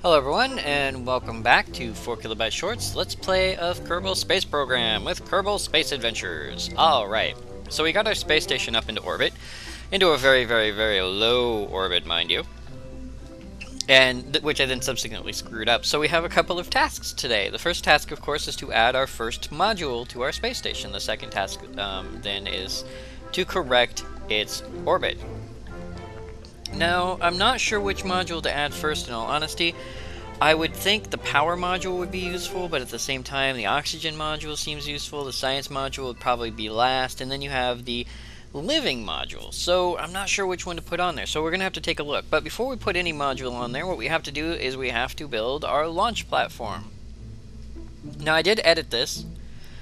Hello everyone, and welcome back to 4 Kilobyte Shorts Let's Play of Kerbal Space Program with Kerbal Space Adventures. Alright, so we got our space station up into orbit, into a very, very, very low orbit, mind you, and which I then subsequently screwed up. So we have a couple of tasks today. The first task, of course, is to add our first module to our space station. The second task then is to correct its orbit. Now, I'm not sure which module to add first, in all honesty. I would think the power module would be useful, but at the same time, the oxygen module seems useful, the science module would probably be last, and then you have the living module. So, I'm not sure which one to put on there, so we're going to have to take a look. But before we put any module on there, what we have to do is we have to build our launch platform. Now, I did edit this.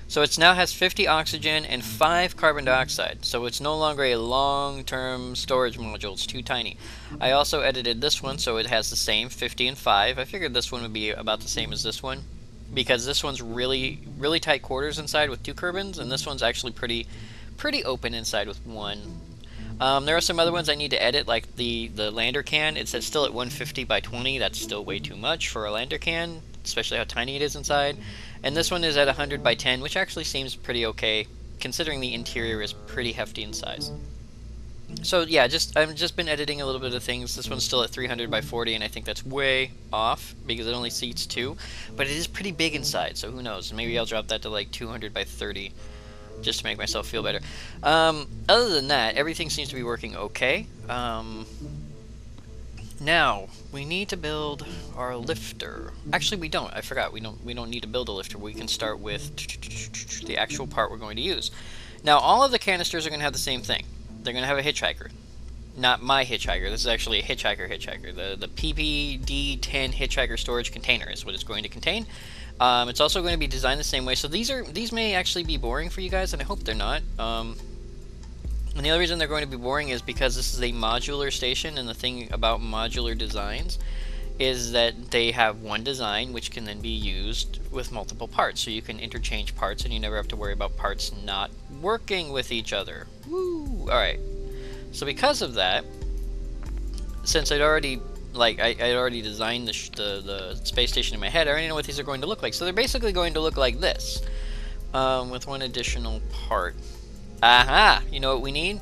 So it now has 50 oxygen and 5 carbon dioxide, so it's no longer a long-term storage module, it's too tiny. I also edited this one so it has the same 50 and 5. I figured this one would be about the same as this one, because this one's really tight quarters inside with 2 Kerbals, and this one's actually pretty open inside with 1. There are some other ones I need to edit, like the lander can. It's still at 150 by 20, that's still way too much for a lander can, especially how tiny it is inside. And this one is at 100 by 10, which actually seems pretty okay, considering the interior is pretty hefty in size. So yeah, I've just been editing a little bit of things. This one's still at 300 by 40, and I think that's way off, because it only seats 2. But it is pretty big inside, so who knows. Maybe I'll drop that to like 200 by 30, just to make myself feel better. Other than that, everything seems to be working okay. Now, we need to build our lifter. Actually, we don't. I forgot. We don't need to build a lifter. We can start with the actual part we're going to use. Now, all of the canisters are going to have the same thing. They're going to have a hitchhiker. Not my hitchhiker. This is actually a hitchhiker. The PPD-10 hitchhiker storage container is what it's going to contain. It's also going to be designed the same way. So these may actually be boring for you guys, and I hope they're not. And the other reason they're going to be boring is because this is a modular station, and the thing about modular designs is that they have one design which can then be used with multiple parts. So you can interchange parts and you never have to worry about parts not working with each other. Woo! Alright. So because of that, since I'd already designed the space station in my head, I already know what these are going to look like. So they're basically going to look like this, with one additional part. Aha! You know what we need?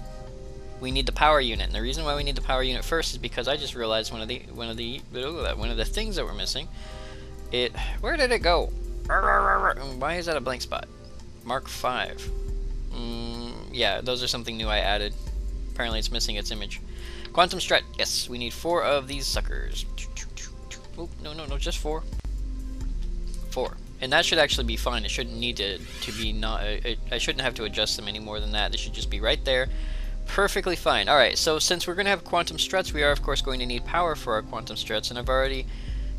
We need the power unit. And the reason why we need the power unit first is because I just realized one of the things that we're missing. Where did it go? Why is that a blank spot? Mark 5. Yeah, those are something new I added. Apparently it's missing its image. Quantum strut. Yes, we need 4 of these suckers. Oh, no, just 4. 4. And that should actually be fine. It shouldn't need to be I shouldn't have to adjust them any more than that. They should just be right there. Perfectly fine. Alright, so since we're going to have quantum struts, we are of course going to need power for our quantum struts, and I've already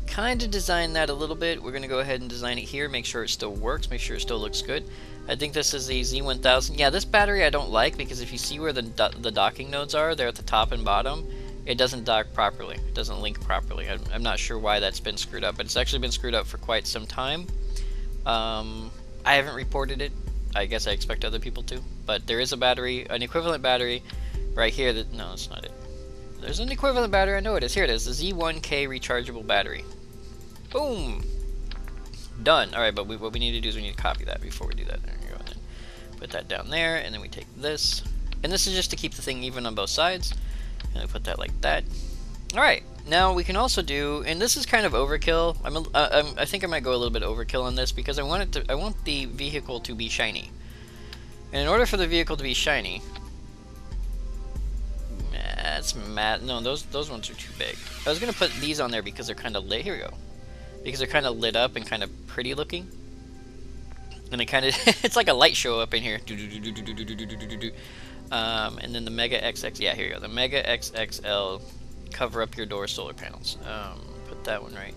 kind of designed that a little bit. We're going to go ahead and design it here, make sure it still works, make sure it still looks good. I think this is the Z1000. Yeah, this battery I don't like, because if you see where the docking nodes are, they're at the top and bottom. It doesn't dock properly. It doesn't link properly. I'm not sure why that's been screwed up, but it's actually been screwed up for quite some time. I haven't reported it. I guess I expect other people to. But there is a battery, an equivalent battery, right here that... No, that's not it. There's an equivalent battery. I know it is. Here it is. The Z1K rechargeable battery. Boom! Done. Alright, but what we need to do is we need to copy that before we do that. There you go. And then put that down there, and then we take this. And this is just to keep the thing even on both sides. And we put that like that. Alright. Now we can also do, and this is kind of overkill. I think I might go a little bit overkill on this because I want the vehicle to be shiny. And in order for the vehicle to be shiny, no, those ones are too big. I was gonna put these on there because they're kind of lit. Here we go. Because they're kind of lit up and kind of pretty looking. And it kind of it's like a light show up in here. And then the Mega XX. Yeah, here you go. The Mega XXL. Cover up your door solar panels. Put that one right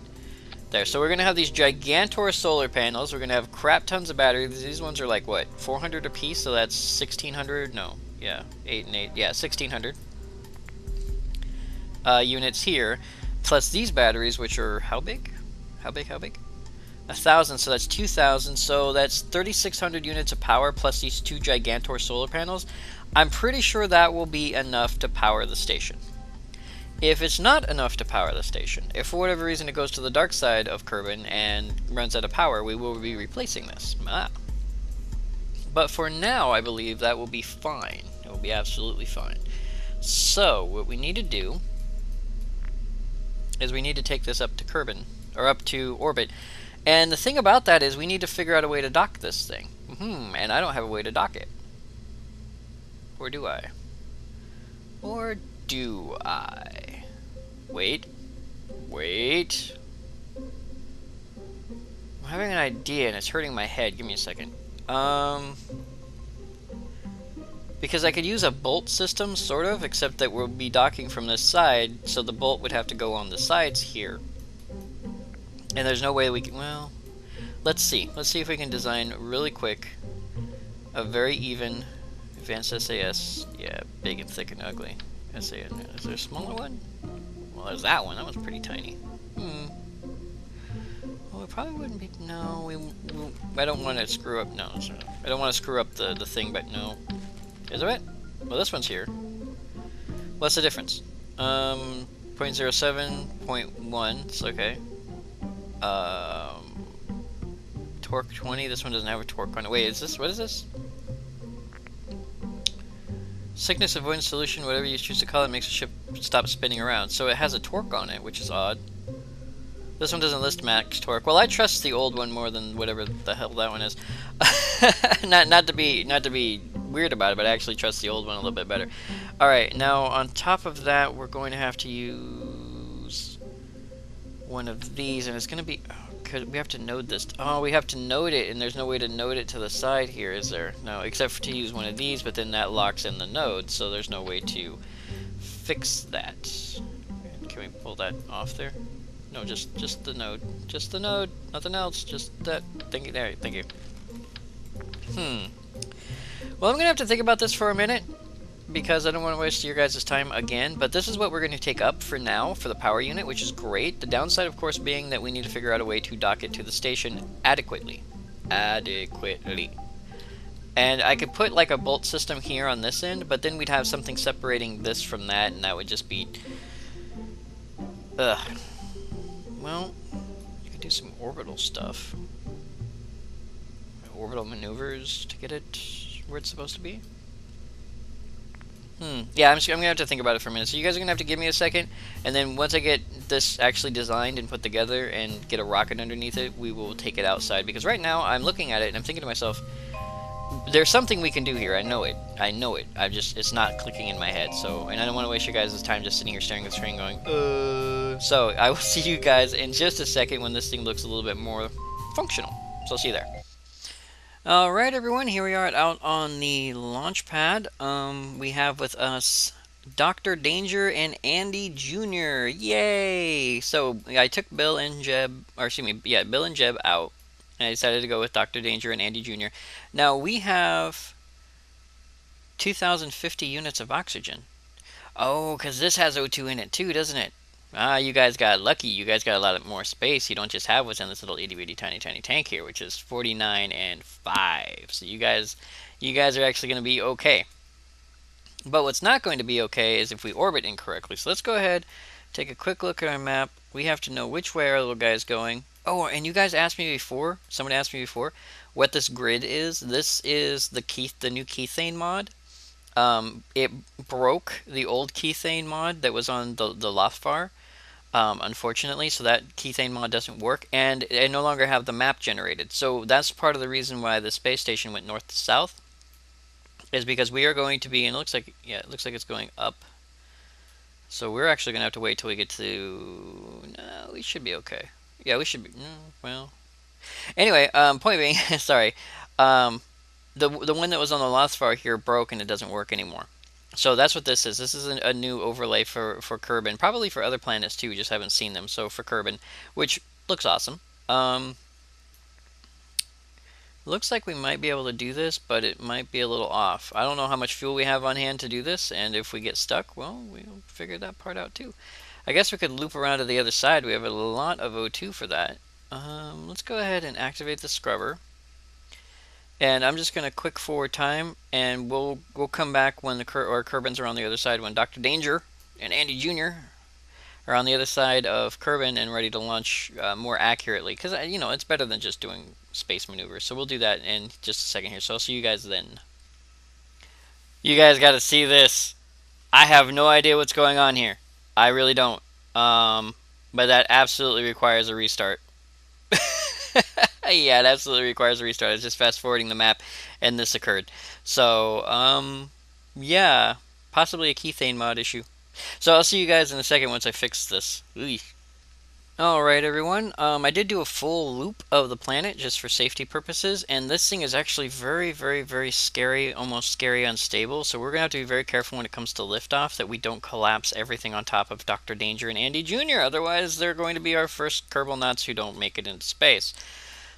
there. So we're gonna have these gigantor solar panels. We're gonna have crap tons of batteries. These ones are like what, 400 a piece, so that's 1600. No, yeah, 8 and 8. Yeah, 1600 units here, plus these batteries, which are how big? How big? 1,000. So that's 2,000. So that's 3,600 units of power plus these 2 gigantor solar panels. I'm pretty sure that will be enough to power the station. If it's not enough to power the station, if for whatever reason it goes to the dark side of Kerbin and runs out of power, we will be replacing this. But for now, I believe that will be fine. It will be absolutely fine. So, what we need to do is we need to take this up to Kerbin, or up to orbit. And the thing about that is we need to figure out a way to dock this thing. And I don't have a way to dock it. Or do I? Or do I? Wait. I'm having an idea and it's hurting my head. Give me a second. Because I could use a bolt system, sort of, except that we'll be docking from this side, so the bolt would have to go on the sides here. And there's no way we can, well, let's see. Let's see if we can design really quick a very even advanced SAS. Yeah, big and thick and ugly. SAS. Is there a smaller one? Well, there's that one. That one's pretty tiny. Well, it probably wouldn't be, no, I don't want to screw up, no, I don't want to screw up the thing, but no. Is it? Well, this one's here. What's the difference? 0.07, 0.1, it's okay. Torque 20, this one doesn't have a torque on it. Wait, what is this? Sickness avoidance solution, whatever you choose to call it, makes the ship stop spinning around. So it has a torque on it, which is odd. This one doesn't list max torque. Well, I trust the old one more than whatever the hell that one is. not to be weird about it, but I actually trust the old one a little bit better. Alright, now on top of that, we're going to have to use one of these, and it's going to be... Oh, we have to node this. Oh, we have to node it, and there's no way to node it to the side here, is there? No, except for to use one of these, but then that locks in the node, so there's no way to fix that. Can we pull that off there? No, just the node. Just the node. Nothing else. Just that. Thank you. There. Thank you. Well, I'm going to have to think about this for a minute, because I don't want to waste your guys' time again, but this is what we're going to take up for now for the power unit, which is great. The downside, of course, being that we need to figure out a way to dock it to the station adequately. And I could put like a bolt system here on this end, but then we'd have something separating this from that, and that would just be... Ugh. Well, you could do some orbital stuff. Orbital maneuvers to get it where it's supposed to be. Yeah, I'm gonna have to think about it for a minute. So you guys are gonna have to give me a second, and then once I get this actually designed and put together and get a rocket underneath it, we will take it outside. Because right now I'm looking at it and I'm thinking to myself, there's something we can do here. I know it. It's not clicking in my head. So, and I don't want to waste your guys' time just sitting here staring at the screen going, So I will see you guys in just a second when this thing looks a little bit more functional. So I'll see you there. Alright everyone, here we are out on the launch pad. We have with us Dr. Danger and Andy Jr. Yay! So I took Bill and Jeb out. And I decided to go with Dr. Danger and Andy Jr. Now we have 2,050 units of oxygen. Oh, because this has O2 in it too, doesn't it? Ah, you guys got lucky. You guys got a lot more space. You don't just have what's in this little itty bitty tiny tank here, which is 49 and 5. So you guys are actually going to be okay. But what's not going to be okay is if we orbit incorrectly. So let's go ahead, take a quick look at our map. We have to know which way our little guy's going. Oh, and you guys asked me before, someone asked me before, what this grid is. This is the new Kethane mod. It broke the old Kethane mod that was on the Lothfar, unfortunately, so that Kethane mod doesn't work, and I no longer have the map generated. So that's part of the reason why the space station went north to south, is because we are going to be, and it looks like it's going up. So we're actually going to have to wait till we get to, no, we should be okay. Yeah, we should be, no, well. Anyway, point being, sorry, the one that was on the Lothfar here broke and it doesn't work anymore. So that's what this is. This is a new overlay for Kerbin, probably for other planets too, we just haven't seen them. So for Kerbin, which looks awesome. Looks like we might be able to do this, but it might be a little off. I don't know how much fuel we have on hand to do this, and if we get stuck, well, we'll figure that part out too. I guess we could loop around to the other side. We have a lot of O2 for that. Let's go ahead and activate the scrubber. And I'm just going to quick forward time, and we'll come back when our Kerbins are on the other side, when Dr. Danger and Andy Jr. or on the other side of Kerbin and ready to launch more accurately. Because, it's better than just doing space maneuvers. So we'll do that in just a second here. So I'll see you guys then. You guys got to see this. I have no idea what's going on here. I really don't. But that absolutely requires a restart. Yeah, it absolutely requires a restart. I was just fast forwarding the map, and this occurred. So, yeah, possibly a keythane mod issue. So I'll see you guys in a second once I fix this. Ooh. Alright everyone, I did do a full loop of the planet just for safety purposes, and this thing is actually very, very, very scary, almost scary unstable, so we're going to have to be very careful when it comes to liftoff that we don't collapse everything on top of Dr. Danger and Andy Jr., otherwise they're going to be our first Kerbal nuts who don't make it into space.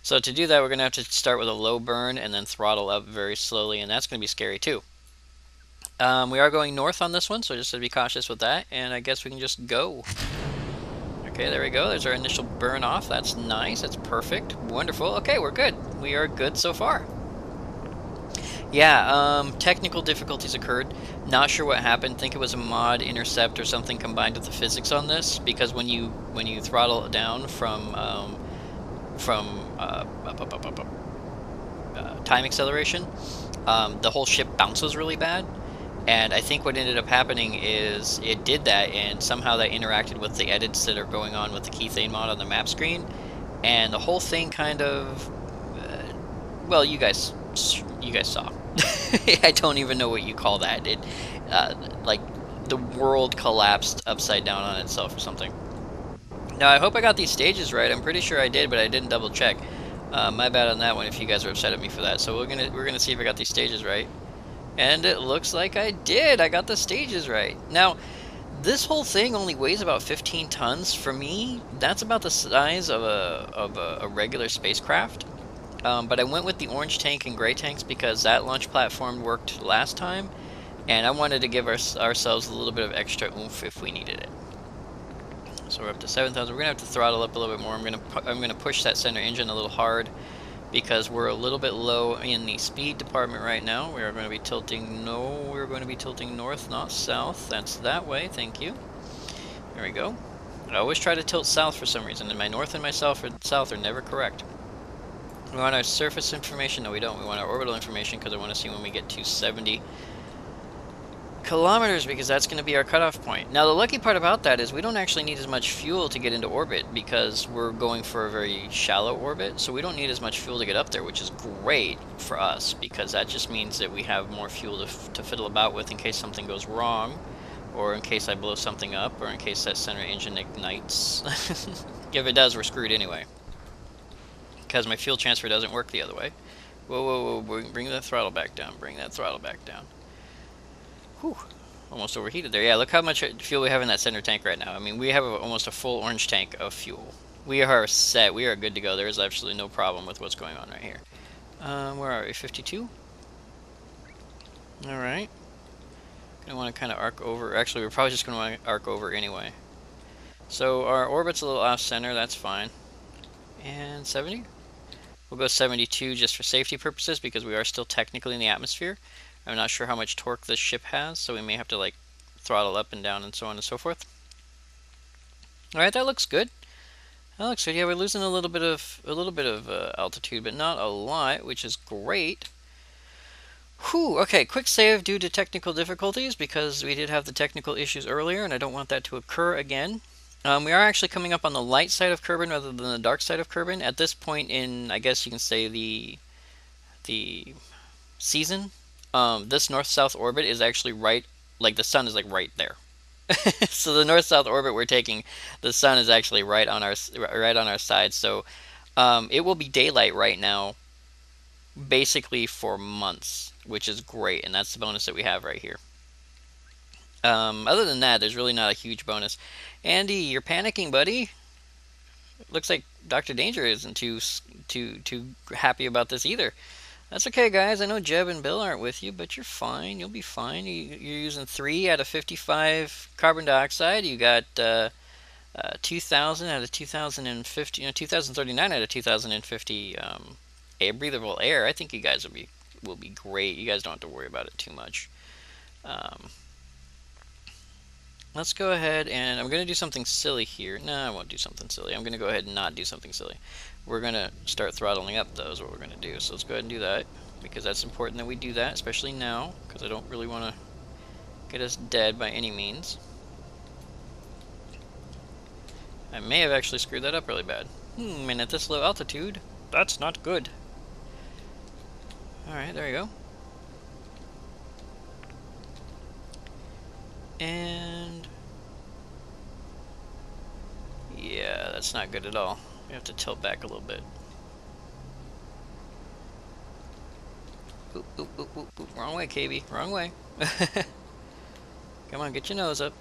So to do that, we're going to have to start with a low burn and then throttle up very slowly, and that's going to be scary too. We are going north on this one, so just to be cautious with that, and I guess we can just go. Okay, there we go. There's our initial burn off. That's nice. That's perfect. Wonderful. Okay, we're good. We are good so far. Yeah, technical difficulties occurred. Not sure what happened. Think it was a mod intercept or something combined with the physics on this, because when you throttle it down from time acceleration, the whole ship bounces really bad. And I think what ended up happening is it did that, and somehow that interacted with the edits that are going on with the keythane mod on the map screen, and the whole thing kind of, well, you guys saw. I don't even know what you call that. It, like, the world collapsed upside down on itself or something. Now, I hope I got these stages right. I'm pretty sure I did, but I didn't double check. My bad on that one if you guys are upset at me for that. So we're gonna see if I got these stages right. And it looks like I did. I got the stages right. Now, this whole thing only weighs about 15 tons. For me, that's about the size of a regular spacecraft. But I went with the orange tank and gray tanks because that launch platform worked last time, and I wanted to give ourselves a little bit of extra oomph if we needed it. So we're up to 7,000. We're gonna have to throttle up a little bit more. I'm gonna push that center engine a little hard, because we're a little bit low in the speed department right now. We are going to be tilting, we're going to be tilting north, not south. That's that way, thank you. There we go. I always try to tilt south for some reason, and my north and my south are never correct. We want our surface information. No, we don't. We want our orbital information because I want to see when we get to 70 kilometers, because that's going to be our cutoff point. Now, the lucky part about that is we don't actually need as much fuel to get into orbit because we're going for a very shallow orbit, so we don't need as much fuel to get up there, which is great for us because that just means that we have more fuel to fiddle about with in case something goes wrong, or in case I blow something up, or in case that center engine ignites. If it does, we're screwed anyway, because my fuel transfer doesn't work the other way. Whoa, whoa, whoa, bring that throttle back down, bring that throttle back down. Whew, almost overheated there. Yeah, look how much fuel we have in that center tank right now. I mean, we have almost a full orange tank of fuel. We are set. We are good to go. There is absolutely no problem with what's going on right here. Where are we? 52? Alright. Gonna want to kind of arc over. Actually, we're probably just gonna want to arc over anyway. So our orbit's a little off-center. That's fine. And 70? We'll go 72 just for safety purposes because we are still technically in the atmosphere. I'm not sure how much torque this ship has, so we may have to like throttle up and down and so on and so forth. Alright, that looks good. That looks good. Yeah, we're losing a little bit of altitude, but not a lot, which is great. Whew, okay, quick save due to technical difficulties because we did have the technical issues earlier and I don't want that to occur again. We are actually coming up on the light side of Kerbin rather than the dark side of Kerbin. At this point in, I guess you can say, the season, this north-south orbit is actually right, like the sun is like right there. So the north-south orbit we're taking, the sun is actually right on our side. So it will be daylight right now, basically for months, which is great, and that's the bonus that we have right here. Other than that, there's really not a huge bonus. Andy, you're panicking, buddy. Looks like Dr. Danger isn't too happy about this either. That's okay, guys. I know Jeb and Bill aren't with you, but you're fine. You'll be fine. You're using 3 out of 55 carbon dioxide. You got 2,000 out of 2,050, 2,039 out of 2,050 breathable air. I think you guys will be great. You guys don't have to worry about it too much. let's go ahead and I'm going to do something silly here. No, I won't do something silly. I'm going to go ahead and not do something silly. We're going to start throttling up, though, is what we're going to do. So let's go ahead and do that, because that's important that we do that, especially now, because I don't really want to get us dead by any means. I may have actually screwed that up really bad. And at this low altitude, that's not good. Alright, there you go. And yeah, that's not good at all. We have to tilt back a little bit. Oop, oop, oop, oop, oop. Wrong way, KB. Wrong way. Come on, get your nose up.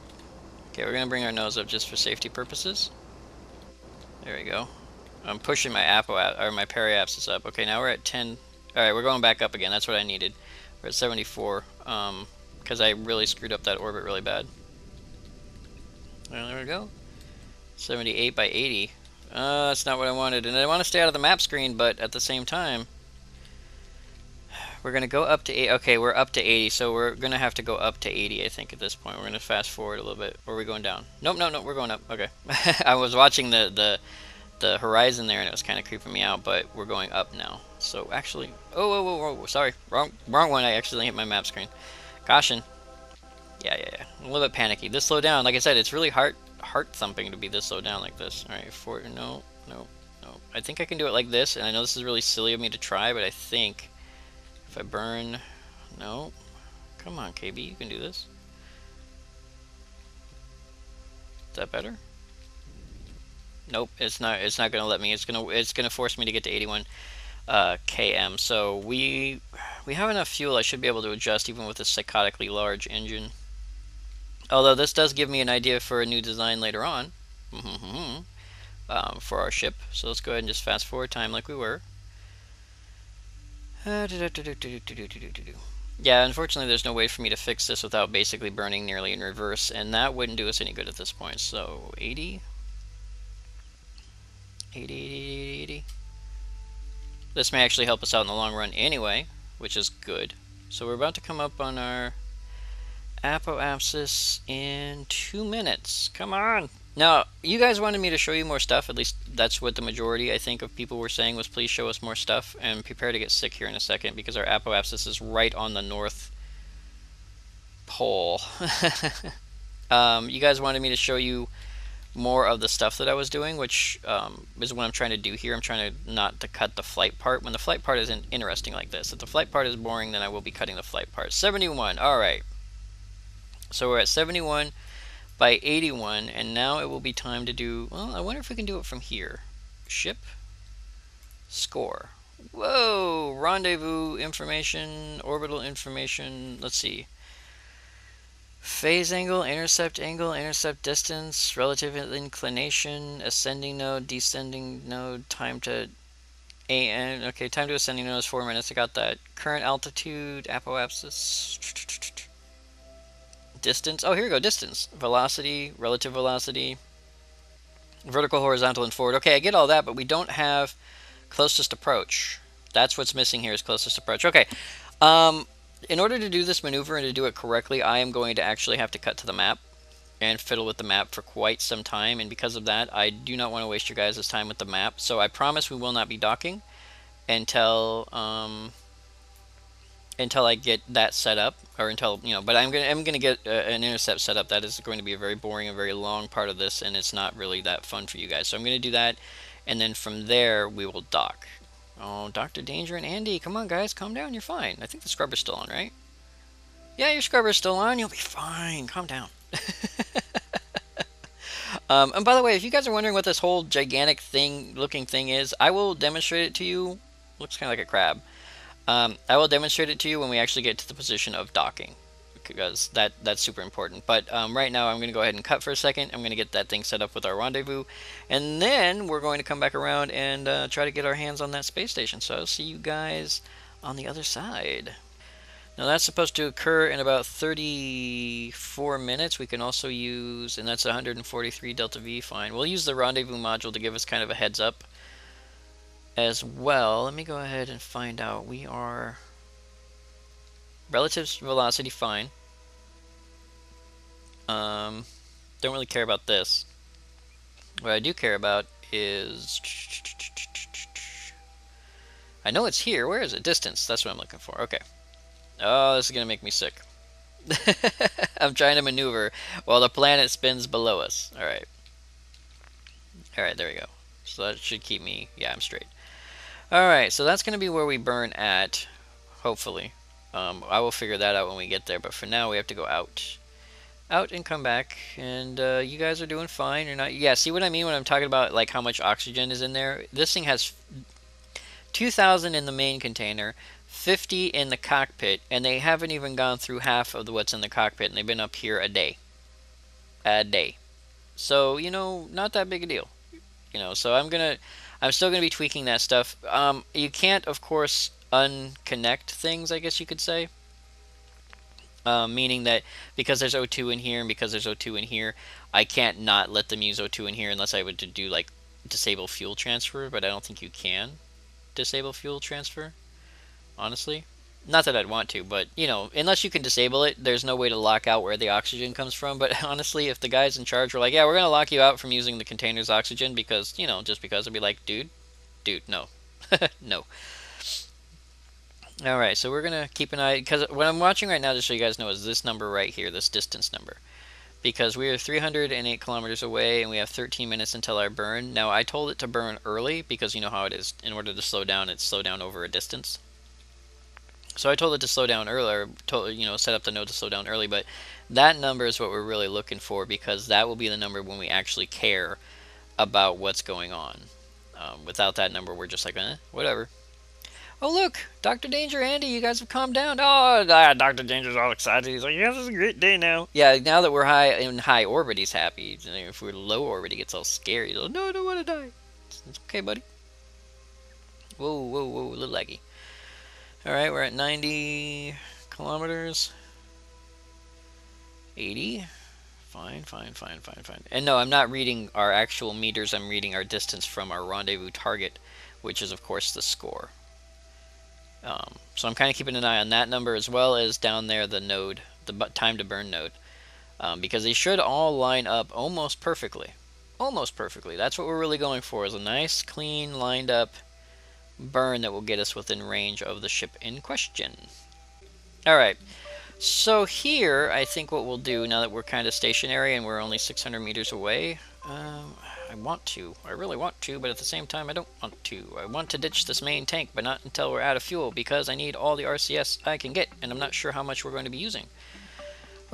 Okay, we're gonna bring our nose up just for safety purposes. There we go. I'm pushing my my periapsis up. Okay, now we're at 10. All right, we're going back up again. That's what I needed. We're at 74. Because I really screwed up that orbit really bad. Well, there we go. 78 by 80. That's not what I wanted. And I want to stay out of the map screen, but at the same time, we're going to go up to 8. Okay, we're up to 80, so we're going to have to go up to 80, I think, at this point. We're going to fast forward a little bit. Or are we going down? Nope, no, no, we're going up. Okay. I was watching the horizon there, and it was kind of creeping me out, but we're going up now. So actually, oh, sorry, wrong one. I accidentally hit my map screen. Caution. Yeah. I'm a little bit panicky. This slow down, like I said, it's really heart thumping to be this slow down like this. All right, no. I think I can do it like this, and I know this is really silly of me to try, but I think if I burn, no, come on, KB, you can do this. Is that better? Nope, it's not. It's not gonna let me. It's gonna force me to get to 81 km. So we have enough fuel. I should be able to adjust even with a psychotically large engine. Although this does give me an idea for a new design later on for our ship. So let's go ahead and just fast forward time like we were. Yeah, unfortunately there's no way for me to fix this without basically burning nearly in reverse, and that wouldn't do us any good at this point. So 80. This may actually help us out in the long run anyway, which is good. So we're about to come up on our apoapsis in 2 minutes. Come on! Now, you guys wanted me to show you more stuff. At least that's what the majority, I think, of people were saying was please show us more stuff. And prepare to get sick here in a second because our apoapsis is right on the North Pole. You guys wanted me to show you more of the stuff that I was doing, which is what I'm trying to do here. I'm trying to not to cut the flight part when the flight part isn't interesting like this. If the flight part is boring, then I will be cutting the flight part. 71. All right. So we're at 71 by 81, and now it will be time to do, well, I wonder if we can do it from here. Ship, score. Whoa, rendezvous information, orbital information, let's see. Phase angle, intercept distance, relative inclination, ascending node, descending node, time to AN. Okay, time to ascending node is 4 minutes. I got that. Current altitude, apoapsis. Distance. Oh, here we go. Distance. Velocity, relative velocity, vertical, horizontal, and forward. Okay, I get all that, but we don't have closest approach. That's what's missing here is closest approach. Okay. In order to do this maneuver and to do it correctly, I am going to actually have to cut to the map and fiddle with the map for quite some time, and because of that, I do not want to waste your guys' time with the map. So I promise we will not be docking until I get that set up, or until, you know, but I'm gonna get an intercept set up. That is going to be a very boring and very long part of this, and it's not really that fun for you guys. So I'm gonna do that, and then from there we will dock. Oh, Dr. Danger and Andy, come on guys, calm down, you're fine. I think the scrubber's still on, right? Yeah, your scrubber's still on, you'll be fine, calm down. And by the way, if you guys are wondering what this whole gigantic looking thing is, I will demonstrate it to you. Looks kind of like a crab. I will demonstrate it to you when we actually get to the position of docking, because that's super important. But right now I'm going to go ahead and cut for a second. I'm going to get that thing set up with our rendezvous, and then we're going to come back around and try to get our hands on that space station. So I'll see you guys on the other side. Now that's supposed to occur in about 34 minutes. We can also use, and that's 143 delta V, fine. We'll use the rendezvous module to give us kind of a heads up as well. Let me go ahead and find out. We are relative velocity, fine. Don't really care about this. What I do care about is... I know it's here. Where is it? Distance. That's what I'm looking for. Okay. Oh, this is going to make me sick. I'm trying to maneuver while the planet spins below us. Alright. Alright, there we go. So that should keep me... Yeah, I'm straight. Alright, so that's going to be where we burn at. Hopefully. I will figure that out when we get there. But for now, we have to go out. Out and come back. And you guys are doing fine. You're not... Yeah, see what I mean when I'm talking about like how much oxygen is in there? This thing has 2,000 in the main container, 50 in the cockpit, and they haven't even gone through half of what's in the cockpit, and they've been up here a day. A day. So, you know, not that big a deal. You know, so I'm still gonna be tweaking that stuff. You can't, of course, unconnect things, I guess you could say. Meaning that because there's O2 in here and because there's O2 in here, I can't not let them use O2 in here unless I would to do like disable fuel transfer, but I don't think you can disable fuel transfer, honestly. Not that I'd want to, but you know, unless you can disable it, there's no way to lock out where the oxygen comes from. But honestly, if the guys in charge were like, yeah, we're gonna lock you out from using the container's oxygen because, you know, just because, I'd be like, dude, no. No. Alright, so we're gonna keep an eye, because what I'm watching right now, just so you guys know, is this number right here, this distance number. Because we are 308 kilometers away and we have 13 minutes until our burn. Now, I told it to burn early because you know how it is. In order to slow down, it's slow down over a distance. So I told it to slow down earlier, you know, set up the node to slow down early, but that number is what we're really looking for because that will be the number when we actually care about what's going on. Without that number, we're just like, whatever. Oh, look, Dr. Danger, Andy, you guys have calmed down. Oh, Dr. Danger's all excited. He's like, yeah, this is a great day now. Yeah, now that we're in high orbit, he's happy. If we're low orbit, he gets all scary. He's like, no, I don't want to die. It's okay, buddy. Whoa, whoa, whoa, a little laggy. Alright, we're at 90 kilometers. 80. Fine. And no, I'm not reading our actual meters. I'm reading our distance from our rendezvous target, which is, of course, the score. So I'm kind of keeping an eye on that number as well as down there the node, the time to burn node, because they should all line up almost perfectly. Almost perfectly. That's what we're really going for, is a nice, clean, lined up burn that will get us within range of the ship in question. Alright, so here I think what we'll do, now that we're kind of stationary and we're only 600 meters away, I really want to, but at the same time I don't want to. I want to ditch this main tank, but not until we're out of fuel, because I need all the RCS I can get, and I'm not sure how much we're going to be using.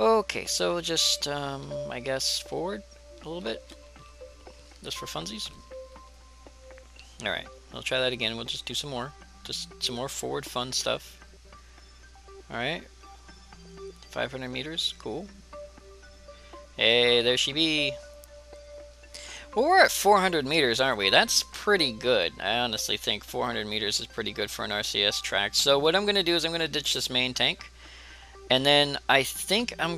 Okay, so just, I guess, forward a little bit, just for funsies. Alright, I'll try that again. We'll just do some more. Just some more forward fun stuff. Alright. 500 meters. Cool. Hey, there she be. Well, we're at 400 meters, aren't we? That's pretty good. I honestly think 400 meters is pretty good for an RCS track. So what I'm going to do is I'm going to ditch this main tank. And then I think I'm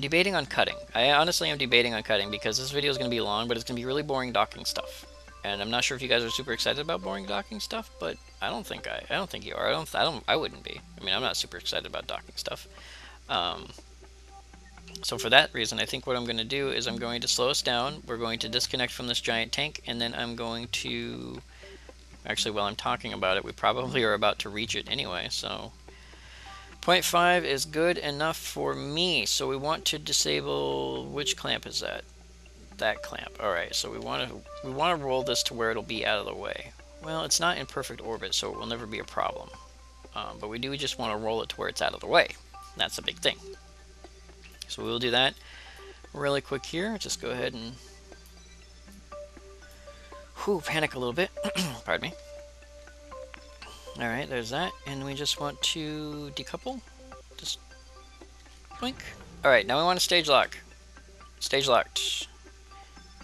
debating on cutting. I honestly am debating on cutting because this video is going to be long, but it's going to be really boring docking stuff. And I'm not sure if you guys are super excited about boring docking stuff, but I don't think you are. I wouldn't be. I mean, I'm not super excited about docking stuff. So for that reason, I think what I'm going to do is I'm going to slow us down. We're going to disconnect from this giant tank, and then I'm going to... Actually, while I'm talking about it, we probably are about to reach it anyway, so... 0.5 is good enough for me. So we want to disable... Which clamp is that? That clamp. Alright, so we want to roll this to where it'll be out of the way. Well, it's not in perfect orbit, so it will never be a problem. But we do just want to roll it to where it's out of the way. That's a big thing. So we'll do that really quick here. Just go ahead and panic a little bit. Pardon me. Alright, there's that. And we just want to decouple. Just blink. Alright, now we want to stage lock. Stage locked.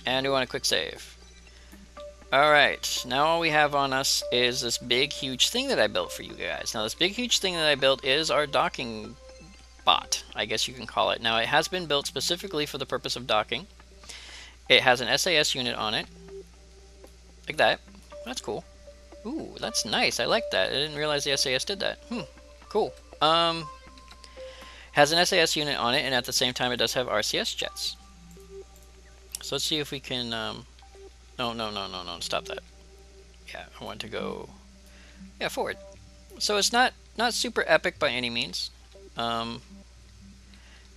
And we want a quick save. Alright, now all we have on us is this big, huge thing that I built for you guys. Now this big, huge thing that I built is our docking bot, I guess you can call it. Now it has been built specifically for the purpose of docking. It has an SAS unit on it. Like that. That's cool. Ooh, that's nice. I like that. I didn't realize the SAS did that. Cool. Has an SAS unit on it, and at the same time it does have RCS jets. So let's see if we can, no, stop that. Yeah, I want to go, yeah, forward. So it's not super epic by any means.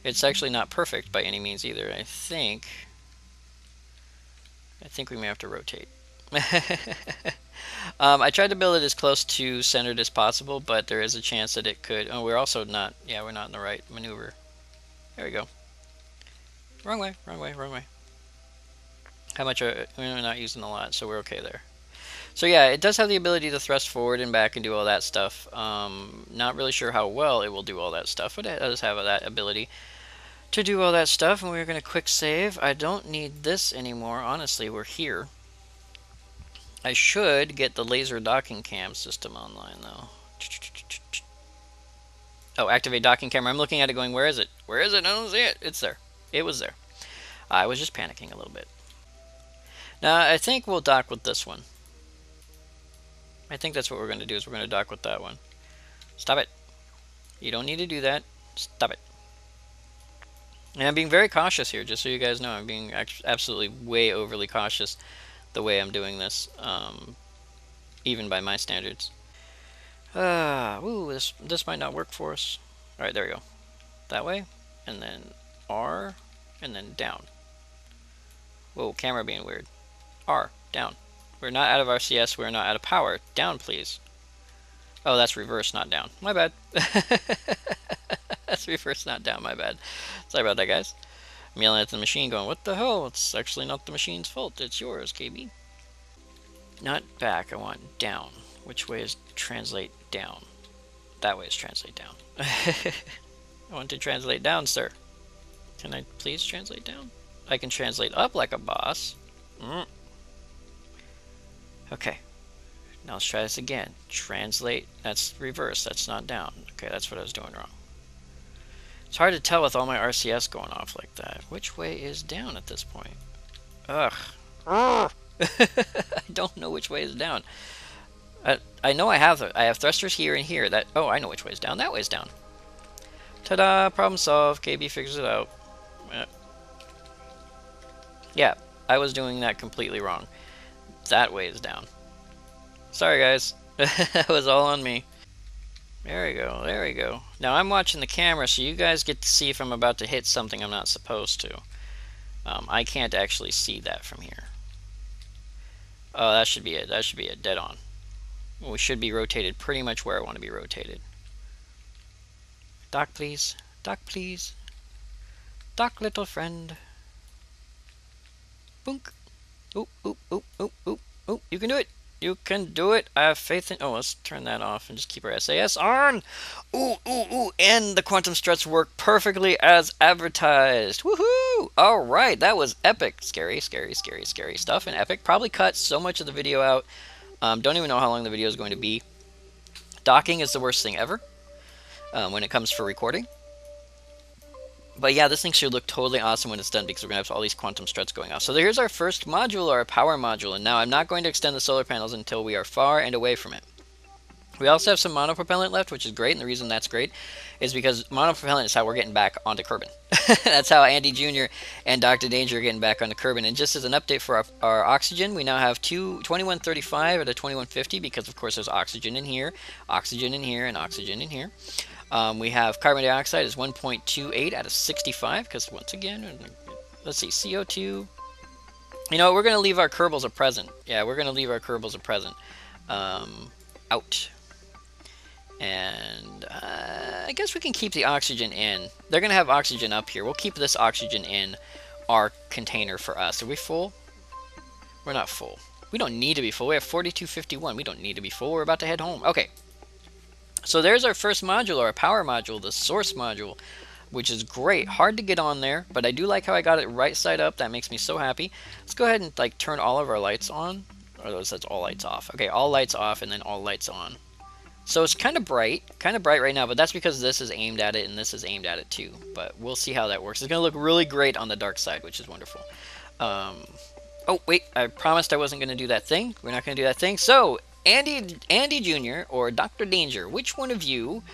It's actually not perfect by any means either. I think we may have to rotate. I tried to build it as close to centered as possible, but there is a chance that it could. Oh, we're also not. Yeah, we're not in the right maneuver. There we go. Wrong way. How much are we're not using a lot, so we're okay there. So yeah, it does have the ability to thrust forward and back and do all that stuff. Not really sure how well it will do all that stuff, but it does have that ability to do all that stuff. And we're going to quick save. I don't need this anymore. Honestly, we're here. I should get the laser docking cam system online, though. Oh, activate docking camera. I'm looking at it going, where is it? Where is it? I don't see it. It's there. It was there. I was just panicking a little bit. Now, I think we'll dock with this one. I think that's what we're going to do, is we're going to dock with that one. Stop it. You don't need to do that. Stop it. And I'm being very cautious here, just so you guys know. I'm being absolutely way overly cautious the way I'm doing this, even by my standards. Ooh, this might not work for us. Alright, there we go. That way, and then R, and then down. Whoa, camera being weird. R, down. We're not out of RCS, we're not out of power. Down, please. Oh, that's reverse, not down. My bad. That's reverse, not down, my bad. Sorry about that, guys. I'm yelling at the machine going, what the hell? It's actually not the machine's fault. It's yours, KB. Not back. I want down. Which way is translate down? That way is translate down. I want to translate down, sir. Can I please translate down? I can translate up like a boss. Okay. Now let's try this again. Translate. That's reverse. That's not down. Okay, that's what I was doing wrong. It's hard to tell with all my RCS going off like that. Which way is down at this point? Ugh. I don't know which way is down. I know I have thrusters here and here. Oh, I know which way is down. That way is down. Ta-da! Problem solved. KB figures it out. Yeah, I was doing that completely wrong. That way is down. Sorry, guys. That was all on me. There we go. There we go. Now I'm watching the camera, so you guys get to see if I'm about to hit something I'm not supposed to. I can't actually see that from here. Oh, that should be it. That should be it. Dead on. We should be rotated pretty much where I want to be rotated. Dock, please. Dock, please. Dock, little friend. Boonk. Oop, oop, oop, oop, oop, oop. You can do it. You can do it. I have faith in... Oh, let's turn that off and just keep our SAS on. Ooh, ooh, ooh. And the quantum struts work perfectly as advertised. Woohoo! All right. That was epic. Scary, scary, scary, scary stuff. And epic. Probably cut so much of the video out. Don't even know how long the video is going to be. Docking is the worst thing ever when it comes for recording. But yeah, this thing should look totally awesome when it's done, because we're going to have all these quantum struts going off. So here's our first module, our power module. And now I'm not going to extend the solar panels until we are far and away from it. We also have some monopropellant left, which is great. And the reason that's great is because monopropellant is how we're getting back onto Kerbin. That's how Andy Jr. and Dr. Danger are getting back onto Kerbin. And just as an update for our oxygen, we now have 2135 at a 2150, because of course there's oxygen in here, and oxygen in here. We have carbon dioxide is 1.28 out of 65, because once again, let's see, CO2. You know, we're going to leave our Kerbals a present. Yeah, we're going to leave our Kerbals a present. Out. And I guess we can keep the oxygen in. They're going to have oxygen up here. We'll keep this oxygen in our container for us. Are we full? We're not full. We don't need to be full. We have 4251. We don't need to be full. We're about to head home. Okay. So there's our first module, our power module, the source module, which is great. Hard to get on there, but I do like how I got it right side up. That makes me so happy. Let's go ahead and like turn all of our lights on. Or that's all lights off. Okay, all lights off and then all lights on. So it's kind of bright right now, but that's because this is aimed at it and this is aimed at it too. But we'll see how that works. It's going to look really great on the dark side, which is wonderful. Oh, wait, I promised I wasn't going to do that thing. We're not going to do that thing. So, Andy Jr. or Dr. Danger, which one of you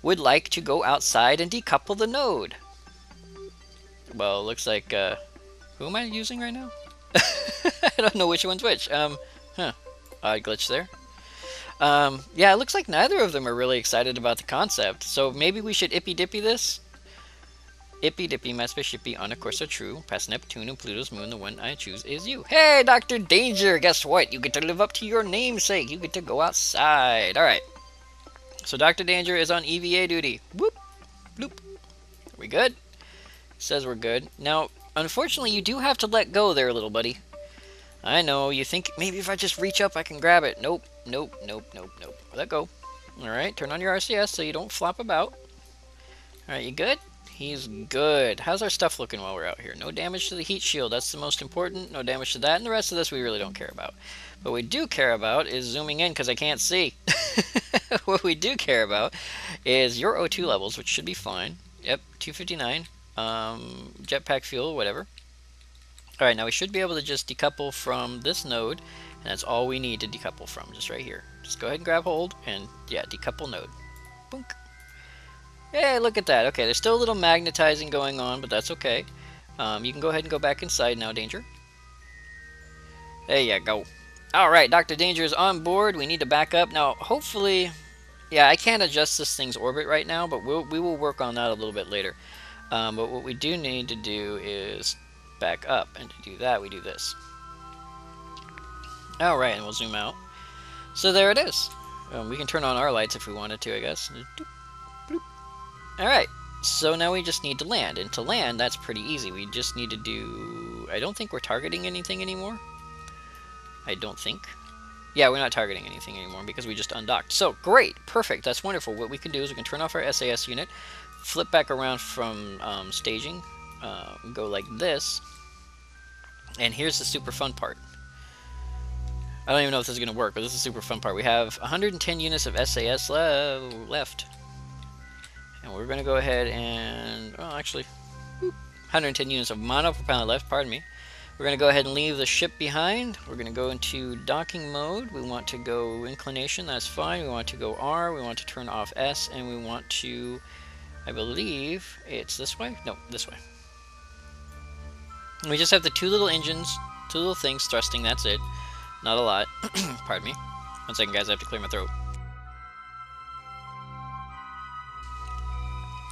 would like to go outside and decouple the node. Well, it looks like, who am I using right now? I don't know which one's which. Odd glitch there. Yeah, it looks like neither of them are really excited about the concept. So maybe we should ippy-dippy this? Ippy-dippy, my spaceship be on a course so true. Past Neptune and Pluto's moon, the one I choose is you. Hey, Dr. Danger, guess what? You get to live up to your namesake. You get to go outside. Alright. So Dr. Danger is on EVA duty. Whoop. Bloop. Are we good? Says we're good. Now, unfortunately, you do have to let go there, little buddy. I know, you think maybe if I just reach up I can grab it. Nope, nope, nope, nope, nope. Let go. Alright, turn on your RCS so you don't flop about. Alright, you good? He's good. How's our stuff looking while we're out here? No damage to the heat shield. That's the most important. No damage to that. And the rest of this we really don't care about. What we do care about is zooming in because I can't see. What we do care about is your O2 levels, which should be fine. Yep, 259. Jetpack fuel, whatever. Alright, now we should be able to just decouple from this node. And that's all we need to decouple from, just right here. Just go ahead and grab hold and, yeah, decouple node. Boink. Hey, look at that. Okay, there's still a little magnetizing going on, but that's okay. You can go ahead and go back inside now, Danger. There you go. Alright, Dr. Danger is on board. We need to back up. Now, hopefully... Yeah, I can't adjust this thing's orbit right now, but we will work on that a little bit later. But what we do need to do is back up. And to do that, we do this. Alright, and we'll zoom out. So there it is. We can turn on our lights if we wanted to, I guess. Alright, so now we just need to land, and to land, that's pretty easy. We just need to do... I don't think we're targeting anything anymore. I don't think. Yeah, we're not targeting anything anymore because we just undocked. So, great, perfect, that's wonderful. What we can do is we can turn off our SAS unit, flip back around from staging, go like this, and here's the super fun part. I don't even know if this is going to work, but this is the super fun part. We have 110 units of SAS left. And we're going to go ahead and, well, actually, 110 units of monopropellant left, pardon me. We're going to go ahead and leave the ship behind. We're going to go into docking mode. We want to go inclination, that's fine. We want to go R, we want to turn off S, and we want to, I believe, it's this way? No, this way. We just have the two little engines, two little things thrusting, that's it. Not a lot. Pardon me. 1 second, guys, I have to clear my throat.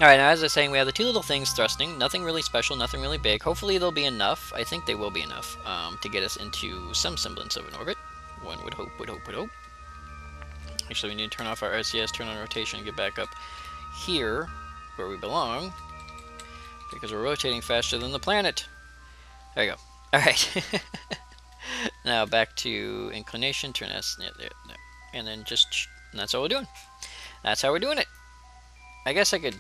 Alright, now as I was saying, we have the two little things thrusting. Nothing really special, nothing really big. Hopefully they'll be enough. I think they will be enough to get us into some semblance of an orbit. One would hope, would hope, would hope. Actually, we need to turn off our RCS, turn on rotation, and get back up here, where we belong. Because we're rotating faster than the planet. There you go. Alright. Now back to inclination, turn S, there, and then just, and that's all we're doing. That's how we're doing it. I guess I could...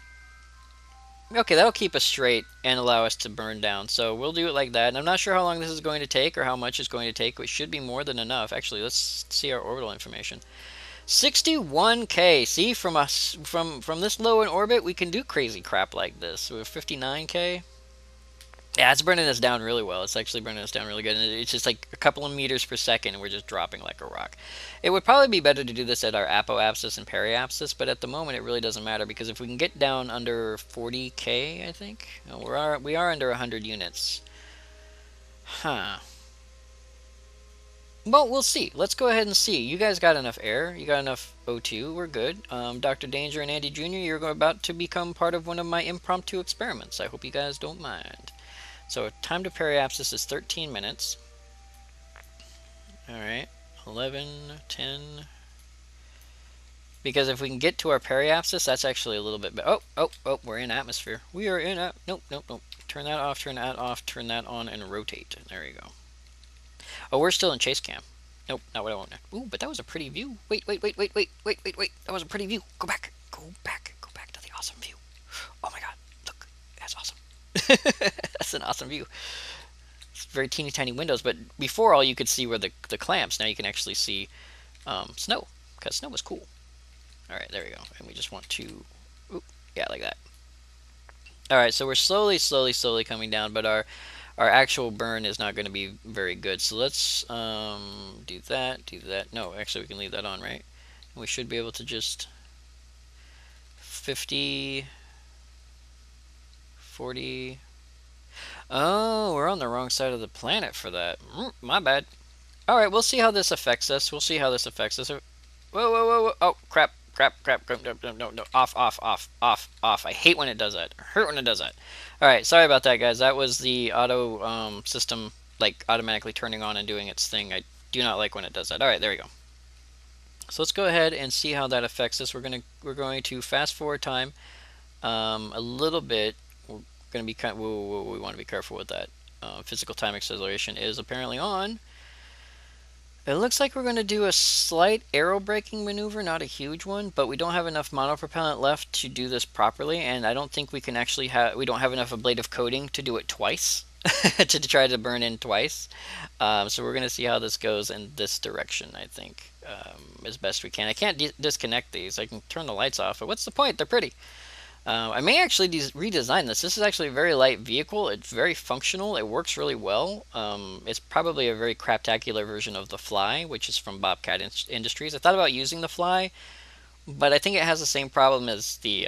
Okay, that'll keep us straight and allow us to burn down. So we'll do it like that. And I'm not sure how long this is going to take or how much it's going to take. It should be more than enough. Actually, let's see our orbital information. 61K. See, from this low in orbit, we can do crazy crap like this. So we have 59K. Yeah, it's burning us down really well. It's actually burning us down really good. And it's just like a couple of meters per second, and we're just dropping like a rock. It would probably be better to do this at our apoapsis and periapsis, but at the moment it really doesn't matter, because if we can get down under 40K, I think, we are under 100 units. Huh. Well, we'll see. Let's go ahead and see. You guys got enough air. You got enough O2. We're good. Dr. Danger and Andy Jr., you're about to become part of one of my impromptu experiments. I hope you guys don't mind. So time to periapsis is 13 minutes. Alright, 11, 10. Because if we can get to our periapsis, that's actually a little bit better. Oh, we're in atmosphere. We are in a... Nope. Turn that off, turn that off, turn that on, and rotate. There you go. Oh, we're still in chase cam. Nope, not what I want. Ooh, but that was a pretty view. Wait. That was a pretty view. Go back to the awesome view. Oh my god, look, that's awesome. That's an awesome view. It's very teeny tiny windows, but before all you could see were the clamps. Now you can actually see snow, because snow was cool. Alright, there we go. And we just want to, yeah, like that. Alright, so we're slowly coming down, but our actual burn is not going to be very good. So let's do that. No, actually we can leave that on, right? And we should be able to just 50, 40. Oh, we're on the wrong side of the planet for that. My bad. Alright, we'll see how this affects us. We'll see how this affects us. Whoa, whoa, whoa, whoa. Oh, crap, crap, crap, crap. No, no, no, no. Off, off, off, off, off. I hate when it does that. I hurt when it does that. Alright, sorry about that, guys. That was the auto system, like, automatically turning on and doing its thing. I do not like when it does that. Alright, there we go. So let's go ahead and see how that affects us. We're going to fast forward time a little bit. We're going to be kind of, we want to be careful with that. Physical time acceleration is apparently on. It looks like we're going to do a slight aero braking maneuver, not a huge one, but we don't have enough monopropellant left to do this properly, and I don't think we can actually we don't have enough ablative coating to do it twice, to try to burn in twice. So we're going to see how this goes in this direction, I think, as best we can. I can't disconnect these. I can turn the lights off, but what's the point? They're pretty. I may actually redesign this. This is actually a very light vehicle. It's very functional. It works really well. It's probably a very craptacular version of the Fly, which is from Bobcat Industries. I thought about using the Fly, but I think it has the same problem as the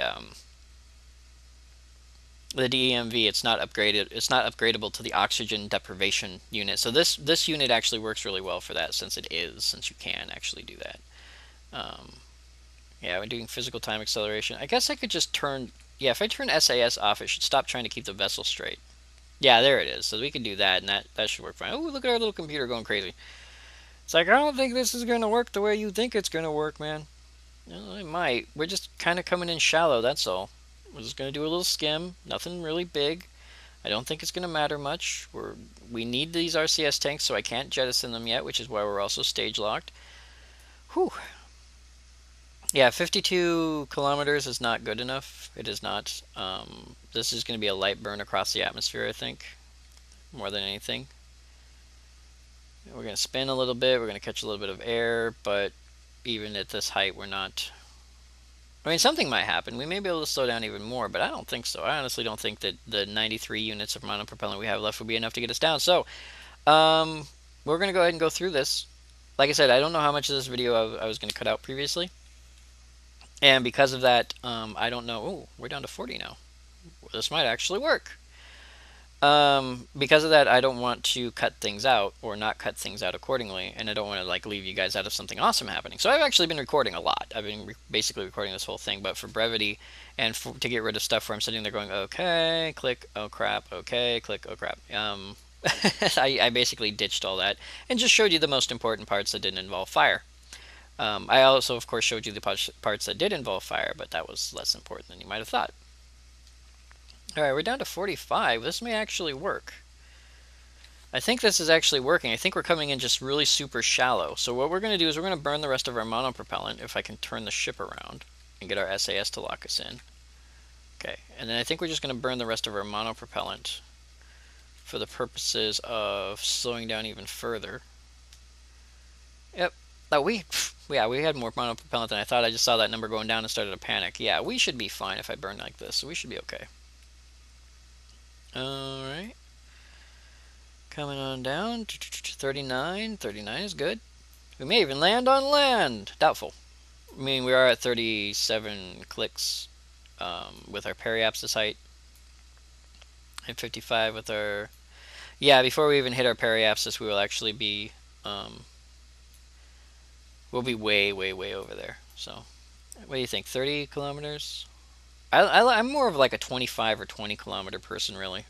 DEMV. It's not upgraded. It's not upgradable to the oxygen deprivation unit. So this unit actually works really well for that, since you can actually do that. Yeah, we're doing physical time acceleration. I guess I could just turn... Yeah, if I turn SAS off, it should stop trying to keep the vessel straight. Yeah, there it is. So we can do that, and that should work fine. Oh, look at our little computer going crazy. It's like, I don't think this is going to work the way you think it's going to work, man. Well, it might. We're just kind of coming in shallow, that's all. We're just going to do a little skim. Nothing really big. I don't think it's going to matter much. We need these RCS tanks, so I can't jettison them yet, which is why we're also stage locked. Whew. Yeah, 52 kilometers is not good enough. It is not. This is going to be a light burn across the atmosphere, I think, more than anything. We're going to spin a little bit. We're going to catch a little bit of air, but even at this height, we're not... I mean, something might happen. We may be able to slow down even more, but I don't think so. I honestly don't think that the 93 units of monopropellant we have left will be enough to get us down. So, we're going to go ahead and go through this. Like I said, I don't know how much of this video I was going to cut out previously. And because of that, I don't know. Oh, we're down to 40 now. This might actually work. Because of that, I don't want to cut things out or not cut things out accordingly, and I don't want to like leave you guys out of something awesome happening. So I've actually been recording a lot. I've been basically recording this whole thing, but for brevity and to get rid of stuff where I'm sitting there going, okay, click, oh crap, okay, click, oh crap. I basically ditched all that and just showed you the most important parts that didn't involve fire. I also, of course, showed you the parts that did involve fire, but that was less important than you might have thought. Alright, we're down to 45. This may actually work. I think this is actually working. I think we're coming in just really super shallow. So what we're going to do is we're going to burn the rest of our monopropellant, if I can turn the ship around and get our SAS to lock us in. Okay, and then I think we're just going to burn the rest of our monopropellant for the purposes of slowing down even further. Yep. Oh, we had more monopropellant than I thought. I just saw that number going down and started to panic. Yeah, we should be fine if I burn like this. So we should be okay. Alright. Coming on down. 39. 39 is good. We may even land on land. Doubtful. I mean, we are at 37 clicks with our periapsis height. And 55 with our... Yeah, before we even hit our periapsis, we will actually be... we'll be way, way, way over there. So, what do you think? 30 kilometers? I'm more of like a 25 or 20 kilometer person, really.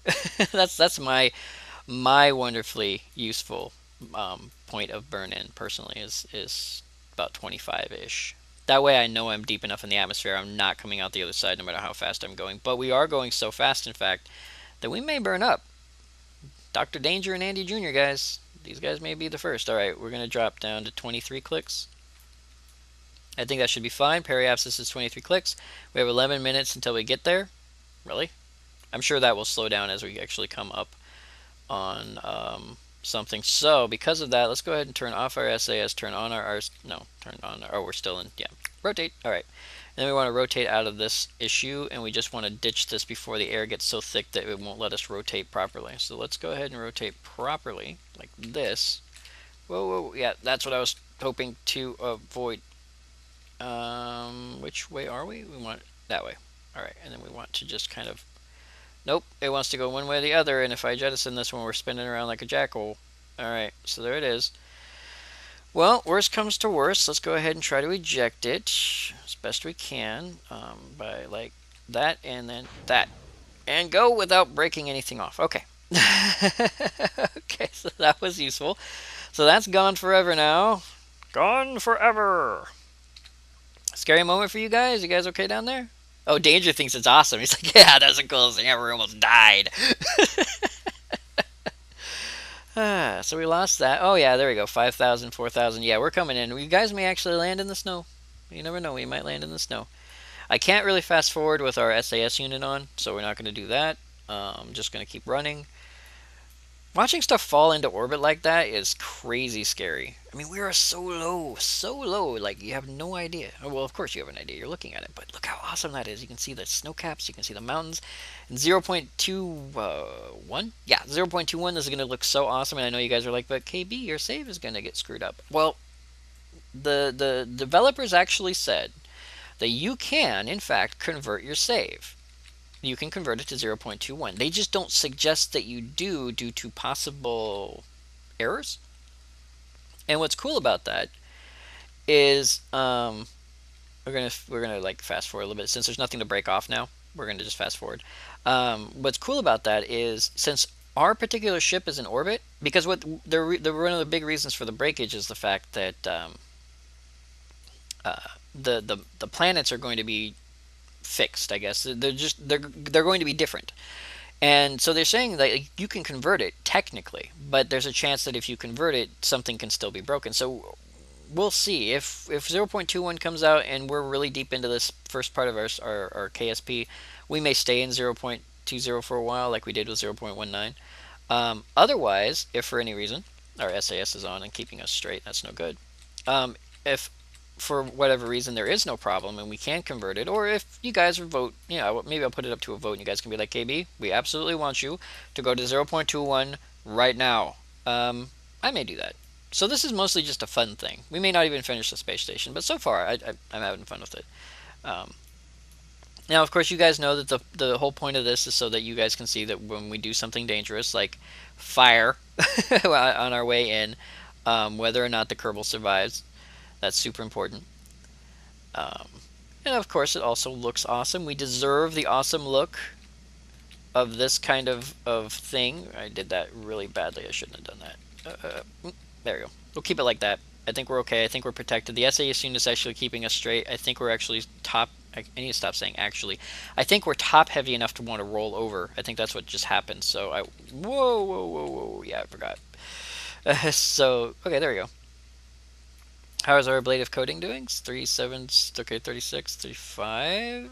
that's my wonderfully useful point of burn-in, personally, is about 25-ish. That way I know I'm deep enough in the atmosphere. I'm not coming out the other side no matter how fast I'm going. But we are going so fast, in fact, that we may burn up. Dr. Danger and Andy Jr., guys. These guys may be the first. Alright, we're going to drop down to 23 clicks. I think that should be fine. Periapsis is 23 clicks. We have 11 minutes until we get there. Really? I'm sure that will slow down as we actually come up on something. So, because of that, let's go ahead and turn off our SAS, turn on our... turn on... Oh, we're still in... Yeah. Rotate. Alright. Then we want to rotate out of this issue, and we just want to ditch this before the air gets so thick that it won't let us rotate properly. So let's go ahead and rotate properly, like this. Whoa, whoa, yeah, that's what I was hoping to avoid. Which way are we? We want That way. Alright, and then we want to just kind of... Nope, it wants to go one way or the other, and if I jettison this one, we're spinning around like a jackal. Alright, so there it is. Well, worst comes to worst, let's go ahead and try to eject it as best we can by like that and then that. And go without breaking anything off. Okay. Okay, so that was useful. So that's gone forever now. Gone forever. Scary moment for you guys? You guys okay down there? Oh, Danger thinks it's awesome. He's like, yeah, that's the coolest thing ever. Almost died. So we lost that. Oh, yeah, there we go. 5,000, 4,000. Yeah, we're coming in. You guys may actually land in the snow. You never know. We might land in the snow. I can't really fast forward with our SAS unit on, so we're not going to do that. I'm just going to keep running. Watching stuff fall into orbit like that is crazy scary. I mean, we are so low, like you have no idea. Well, of course you have an idea, you're looking at it, but look how awesome that is. You can see the snow caps, you can see the mountains. And 0.21? Yeah, 0.21, this is going to look so awesome, and I know you guys are like, but KB, your save is going to get screwed up. Well, the developers actually said that you can, in fact, convert your save. You can convert it to 0.21. They just don't suggest that you do due to possible errors. And what's cool about that is we're gonna like fast forward a little bit since there's nothing to break off now. We're gonna just fast forward. What's cool about that is since our particular ship is in orbit, because one of the big reasons for the breakage is the fact that the planets are going to be fixed. I guess they're going to be different, and so they're saying that you can convert it technically, but there's a chance that if you convert it, something can still be broken. So we'll see if 0.21 comes out and we're really deep into this first part of our KSP, we may stay in 0.20 for a while like we did with 0.19. Otherwise, if for any reason our SAS is on and keeping us straight, that's no good. If for whatever reason there is no problem and we can convert it, or if you guys vote, you know, maybe I'll put it up to a vote and you guys can be like, KB, we absolutely want you to go to 0.21 right now. I may do that. So this is mostly just a fun thing. We may not even finish the space station, but so far I'm having fun with it. Now, of course, you guys know that the whole point of this is so that you guys can see that when we do something dangerous, like fire on our way in, whether or not the Kerbal survives, that's super important. And of course, it also looks awesome. We deserve the awesome look of this kind of thing. I did that really badly. I shouldn't have done that. There we go. We'll keep it like that. I think we're okay. I think we're protected. The SAS unit is actually keeping us straight. I think we're actually top... I need to stop saying actually. I think we're top heavy enough to want to roll over. I think that's what just happened. So I... Whoa. Yeah, I forgot. So, okay, there we go. How is our ablative coating doing? 37, okay, 36, 35.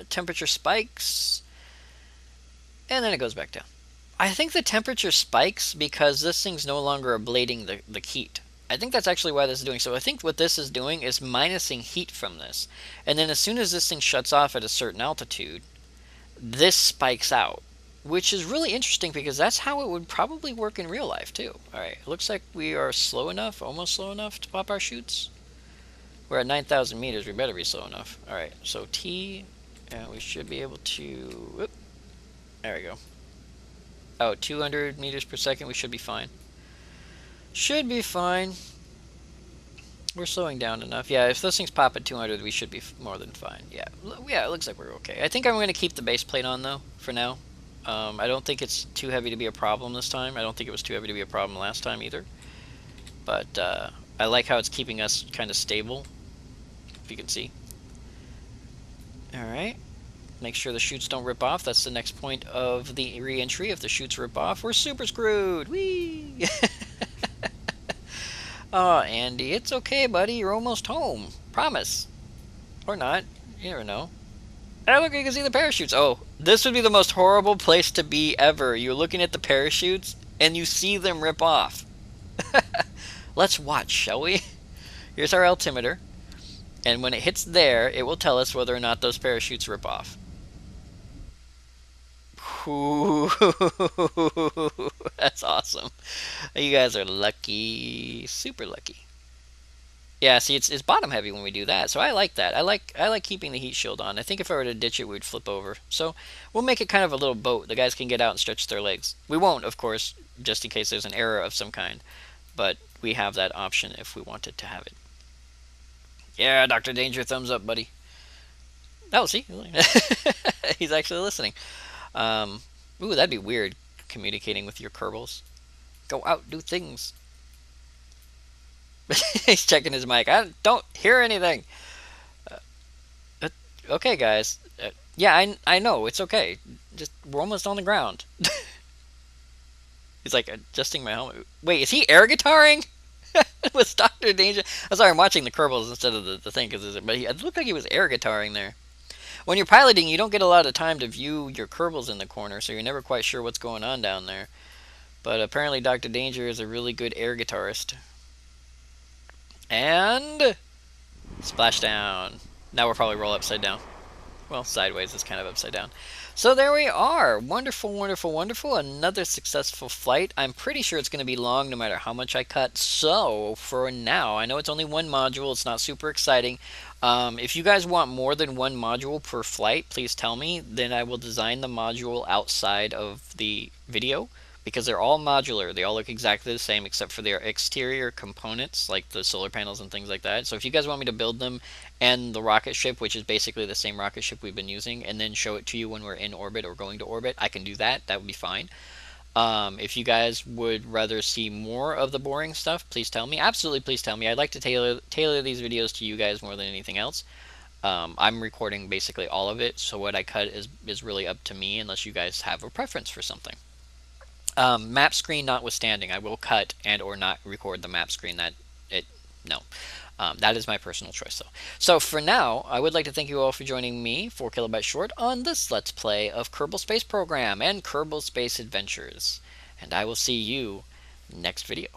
Temperature spikes. And then it goes back down. I think the temperature spikes because this thing's no longer ablating the heat. I think that's actually why this is doing so. I think what this is doing is minusing heat from this. And then as soon as this thing shuts off at a certain altitude, this spikes out. Which is really interesting because that's how it would probably work in real life too. Alright, it looks like we are slow enough, almost slow enough to pop our chutes. We're at 9,000 meters, we better be slow enough. Alright, so T, and we should be able to... Whoop, there we go. Oh, 200 meters per second, we should be fine. Should be fine. We're slowing down enough. Yeah, if those things pop at 200, we should be more than fine. Yeah, it looks like we're okay. I think I'm going to keep the base plate on, though, for now. I don't think it's too heavy to be a problem this time. I don't think it was too heavy to be a problem last time either. But I like how it's keeping us kind of stable, if you can see. Alright. Make sure the chutes don't rip off. That's the next point of the re-entry. If the chutes rip off, we're super screwed. Whee! Oh, Andy, it's okay, buddy. You're almost home. Promise. Or not. You never know. Oh, look, you can see the parachutes. Oh, this would be the most horrible place to be ever. You're looking at the parachutes, and you see them rip off. Let's watch, shall we? Here's our altimeter. And when it hits there, it will tell us whether or not those parachutes rip off. Ooh, that's awesome. You guys are lucky. Super lucky. Yeah, see, it's bottom heavy when we do that, so I like that. I like keeping the heat shield on. I think if I were to ditch it, we'd flip over. So we'll make it kind of a little boat. The guys can get out and stretch their legs. We won't, of course, just in case there's an error of some kind, but we have that option if we wanted to have it. Yeah, Doctor Danger, thumbs up, buddy. Oh, see, he's actually listening. Um, ooh, that'd be weird communicating with your Kerbals. Go out, do things. He's checking his mic. I don't hear anything. Uh, okay, guys. Yeah, I know. It's okay. Just we're almost on the ground. He's like adjusting my helmet. Wait, is he air guitaring? With Doctor Danger? I'm sorry, I'm watching the Kerbals instead of the thing, but it looked like he was air guitaring there. When you're piloting, you don't get a lot of time to view your Kerbals in the corner, so you're never quite sure what's going on down there. But apparently, Doctor Danger is a really good air guitarist. And splashdown. Now we'll probably roll upside down. Well, sideways is kind of upside down. So there we are. Wonderful, wonderful, wonderful. Another successful flight. I'm pretty sure it's going to be long no matter how much I cut. So for now, I know it's only one module. It's not super exciting. If you guys want more than one module per flight, please tell me. Then I will design the module outside of the video, because they're all modular. They all look exactly the same except for their exterior components, like the solar panels and things like that. So if you guys want me to build them and the rocket ship, which is basically the same rocket ship we've been using, and then show it to you when we're in orbit or going to orbit, I can do that. That would be fine. If you guys would rather see more of the boring stuff, please tell me. Absolutely, please tell me. I'd like to tailor these videos to you guys more than anything else. I'm recording basically all of it, so what I cut is really up to me unless you guys have a preference for something. Map screen notwithstanding, I will cut and or not record the map screen. No. That is my personal choice, though. So for now, I would like to thank you all for joining me, 4 kilobytes short, on this Let's Play of Kerbal Space Program and Kerbal Space Adventures. And I will see you next video.